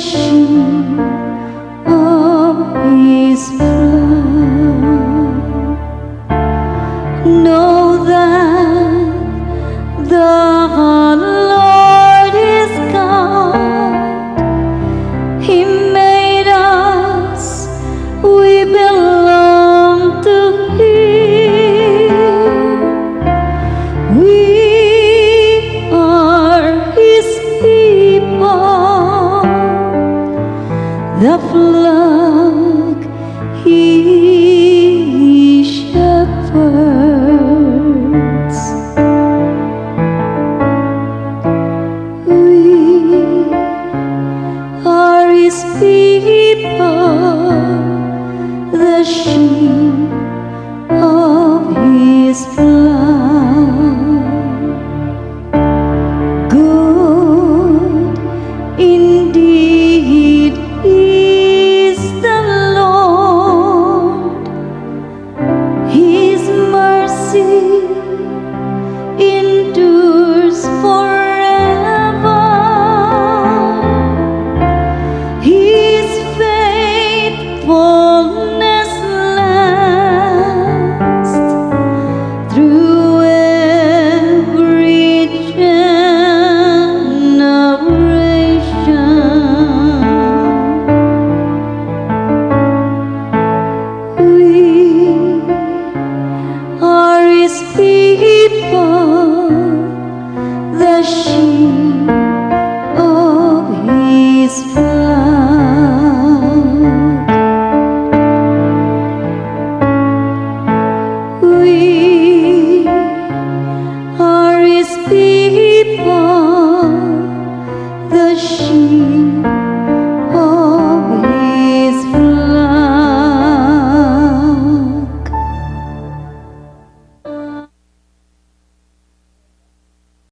sheep of His blood. Know that the Lord is God. He made us, we belong to Him. We are His people. The flock He shepherds. We are His people, the sheep of His blood. Good indeed is the Lord. His mercy endures forever. His faithfulness lasts through every generation. We are His people, the sheep of His flock. We are His people, the sheep